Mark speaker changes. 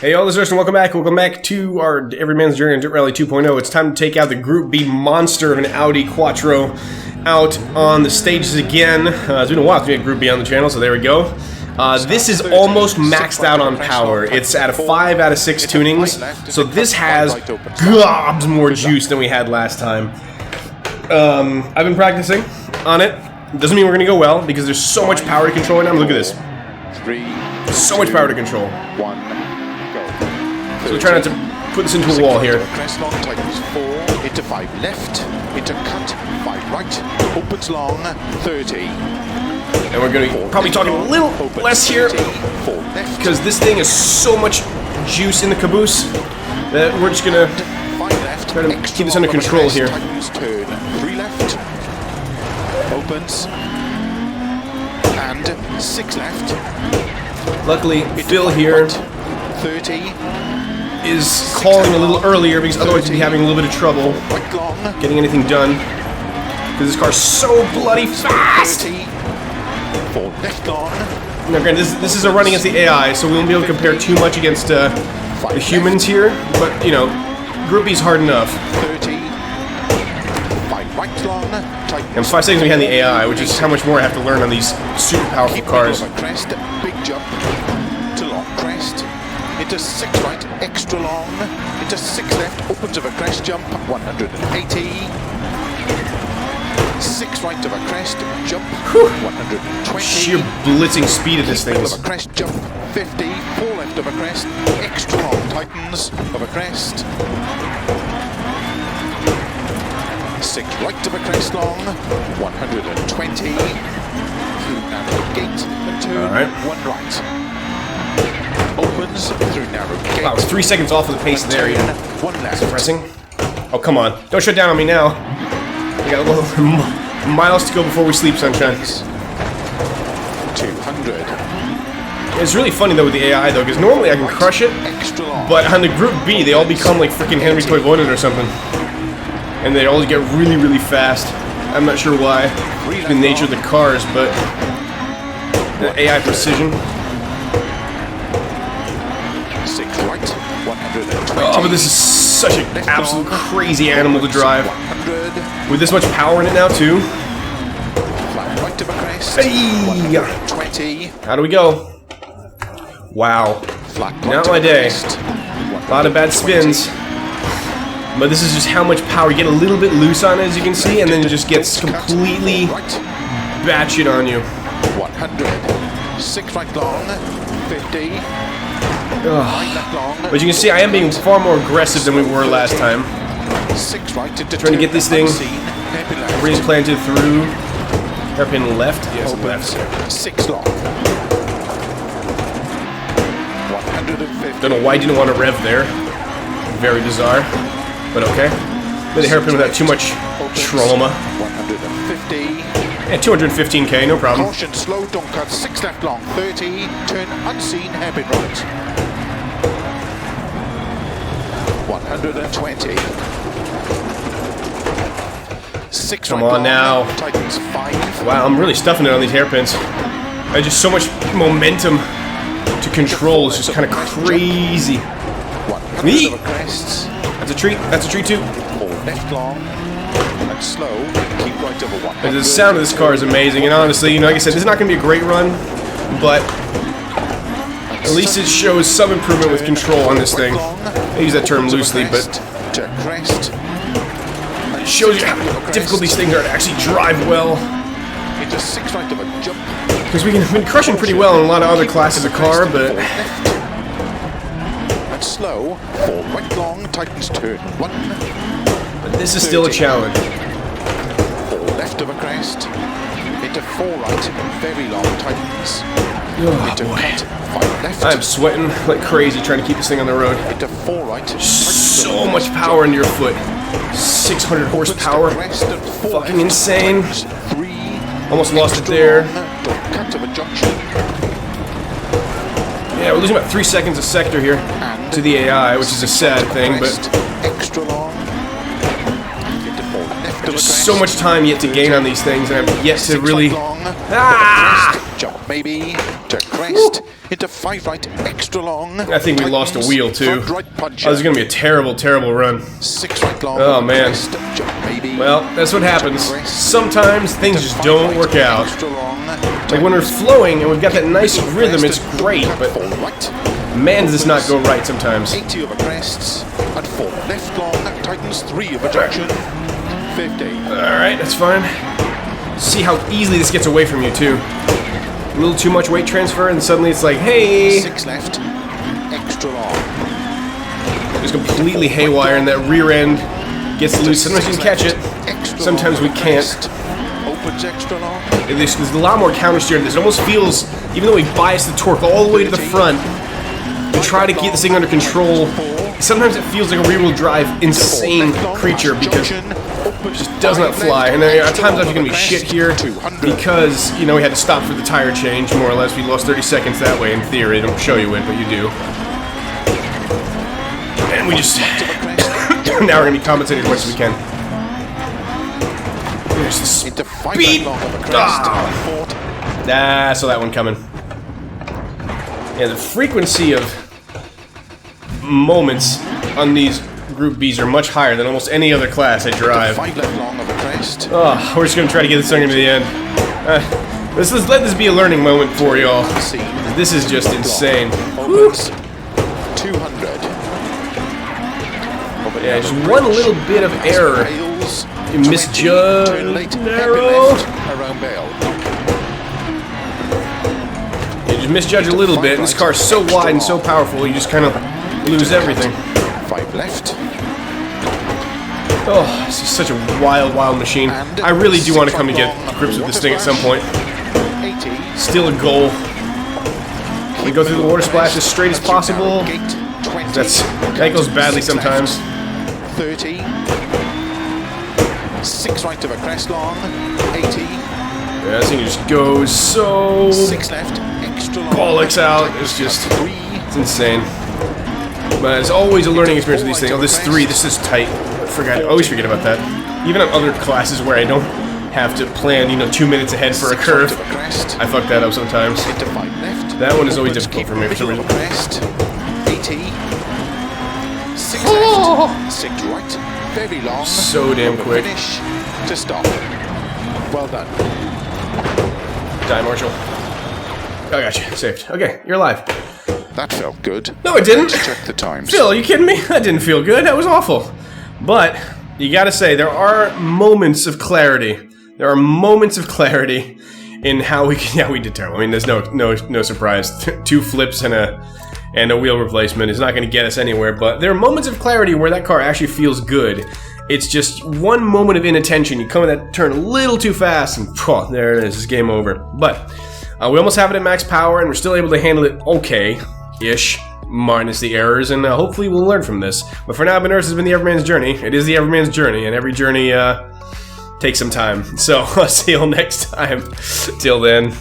Speaker 1: Hey y'all, this is Rustin. Welcome back to our Everyman's Journey on Dirt Rally 2.0. It's time to take out the Group B monster of an Audi Quattro out on the stages again. It's been a while since we had Group B on the channel, so there we go. This is almost maxed out on power. It's at a 5 out of 6 tunings, so this has gobs more juice than we had last time. I've been practicing on it. Doesn't mean we're gonna go well, because there's so much power to control right now. Look at this. So much power to control. So we're trying not to put this into a wall here.
Speaker 2: Crest long, tightens 4, into 5 left, into cut, 5 right, opens long, 30.
Speaker 1: And we're going to probably talk a little less here, because this thing is so much juice in the caboose that we're just going to try to keep this under control here.
Speaker 2: Turn 3 left, opens, and 6 left.
Speaker 1: Luckily, Phil here
Speaker 2: 30.
Speaker 1: is calling a little earlier, because otherwise he'd be having a little bit of trouble getting anything done, because this car's so bloody fast. Now granted, this is a run against the AI, so we won't be able to compare too much against the humans here, but you know, Group B's hard enough. And 5 seconds behind the AI, which is how much more I have to learn on these super powerful cars.
Speaker 2: Big jump to long crest. Into 6 right, extra long, into 6 left, opens of a crest jump, 180. 6 right of a crest, jump, 120.
Speaker 1: Sheer blitzing speed of this thing.
Speaker 2: Of a crest jump, 50. 4 left of a crest, extra long, tightens of a crest. 6 right of a crest long, 120. Through narrow gate and turn 1 right. Opens through narrow gate.
Speaker 1: Wow, I was 3 seconds off of the pace there. Yeah.
Speaker 2: 1 left.
Speaker 1: Pressing. Oh, come on. Don't shut down on me now. We got a little miles to go before we sleep, sunshine.
Speaker 2: 200.
Speaker 1: It's really funny, though, with the AI, though, because normally I can crush it, but on the Group B, they all become like freaking Henry Toivonen or something. And they all get really, really fast. I'm not sure why. It's the nature of the cars, but the AI precision.
Speaker 2: 6 right, 120.
Speaker 1: Oh, but this is such an absolute crazy animal to drive. With this much power in it now, too.
Speaker 2: Flat right of a crest.
Speaker 1: Hey!
Speaker 2: 120.
Speaker 1: How do we go? Wow. Not my day. A lot of bad spins. But this is just how much power. You get a little bit loose on it, as you can see, and then it just gets completely batshit on you.
Speaker 2: 100. 6 right long, 50.
Speaker 1: But you can see I am being far more aggressive than we were last time.
Speaker 2: 6 right into
Speaker 1: trying to get this thing raised planted through. Hairpin left? Yes, left.
Speaker 2: 6 long. 150.
Speaker 1: Don't know why I didn't want to rev there. Very bizarre. But okay. Made a hairpin without too much trauma.
Speaker 2: 150.
Speaker 1: Yeah, 215k, no problem.
Speaker 2: Caution, slow, don't cut. 6 left long, 30. Turn unseen, hairpin right. 120. 6
Speaker 1: Come
Speaker 2: right
Speaker 1: on
Speaker 2: long,
Speaker 1: now.
Speaker 2: tightens 5.
Speaker 1: Wow, I'm really stuffing it on these hairpins. I just so much momentum to control. It's just kind of crazy.
Speaker 2: 100 of a crest.
Speaker 1: That's a treat. That's a treat too.
Speaker 2: 4 left long and slow. Keep right over 100.
Speaker 1: The sound of this car is amazing, and honestly, you know, like I said, this is not going to be a great run, but at least it shows some improvement with control on this thing. I use that term loosely, but it shows you how difficult these things are to actually drive well.
Speaker 2: Into 6 right of a jump.
Speaker 1: Because we've been crushing pretty well in a lot of other classes of car, but
Speaker 2: and slow. 4 right long, tightens turn 1.
Speaker 1: But this is still a challenge.
Speaker 2: 4 left of a crest. Into 4 right, very long, tightens.
Speaker 1: Oh,
Speaker 2: into
Speaker 1: boy.
Speaker 2: cut, 5 left.
Speaker 1: I'm sweating like crazy trying to keep this thing on the road.
Speaker 2: Into 4 right.
Speaker 1: So much power into your foot. 600 horsepower. Fucking insane.
Speaker 2: 3.
Speaker 1: Almost lost it there.
Speaker 2: Cut of a junction.
Speaker 1: Yeah, we're losing about 3 seconds a sector here to the AI, which is a sad thing, but
Speaker 2: extra long.
Speaker 1: there's so much time yet to gain on these things, and I've yet to really... Ah!
Speaker 2: Jump maybe. to crest, into 5 right, extra long.
Speaker 1: I think we lost a wheel too.
Speaker 2: Right
Speaker 1: Oh, this is gonna be a terrible, terrible run.
Speaker 2: 6 right long.
Speaker 1: Oh man.
Speaker 2: Crest, maybe.
Speaker 1: Well, that's what happens. Sometimes things just don't work out.
Speaker 2: Extra long.
Speaker 1: Like when we're flowing and we've got that nice rhythm, it's great, but man, does this not go right sometimes.
Speaker 2: 80 over crests, and 4 left long, tightens 3 over junction, 50.
Speaker 1: Alright, that's fine. See how easily this gets away from you too. A little too much weight transfer and suddenly it's like, hey!
Speaker 2: 6 left, extra long.
Speaker 1: Just completely haywire and that rear end gets loose. Sometimes you can catch it, sometimes we can't.
Speaker 2: Opens extra long.
Speaker 1: There's a lot more counter steer in this. It almost feels, even though we bias the torque all the way to the front, to try to keep this thing under control, sometimes it feels like a rear-wheel drive insane creature because it just does not fly. And there are times I'm going to be shit here because, you know, we had to stop for the tire change, more or less. We lost 30 seconds that way in theory. They don't show you it, but you do. And we just... now we're going to be compensating as much as we can. There's the speed! Ah, I saw that one coming. Yeah, the frequency of moments on these Group Bs are much higher than almost any other class I drive. Oh, we're just going to try to get this thing into the end. Let's let this be a learning moment for y'all. This is just insane.
Speaker 2: 200.
Speaker 1: Yeah, just one little bit of error. You misjudge. Narrow. You just misjudge a little bit, and this car is so wide and so powerful, you just kind of lose everything.
Speaker 2: 5 left.
Speaker 1: Oh, this is such a wild, wild machine. I really do want to come to get grips with this thing at some point. Still a goal. We go through the water splash as straight as possible. That goes badly sometimes.
Speaker 2: 30. 6 right of a crest long. 80.
Speaker 1: Yeah, this thing just goes so...
Speaker 2: 6 left. Extra long.
Speaker 1: Bollocks out. It's just... it's insane. But it's always a learning experience with these things. Oh, this 3, this is tight. I always forget about that. Even on other classes where I don't have to plan, you know, 2 minutes ahead for a curve. I fuck that up sometimes. That one is always difficult for me for some reason.
Speaker 2: 80. 6 left. 6 right. Very long.
Speaker 1: So damn quick.
Speaker 2: Finish to stop. Well done.
Speaker 1: Die, Marshall. Oh, I got you. Saved. Okay, you're alive.
Speaker 2: That felt good.
Speaker 1: No, it didn't.
Speaker 2: Check the times.
Speaker 1: Phil, are you kidding me? That didn't feel good. That was awful. But you gotta say, there are moments of clarity. There are moments of clarity in how we can. Yeah, we did terrible. I mean, there's no surprise. 2 flips and a wheel replacement is not going to get us anywhere. But there are moments of clarity where that car actually feels good. It's just one moment of inattention. You come in that turn a little too fast, and there it is. It's game over. But we almost have it at max power, and we're still able to handle it okay-ish. Minus the errors, and hopefully we'll learn from this. But for now, this has been the Everman's Journey. It is the Everman's Journey, and every journey takes some time. So I'll see you all next time. Till then.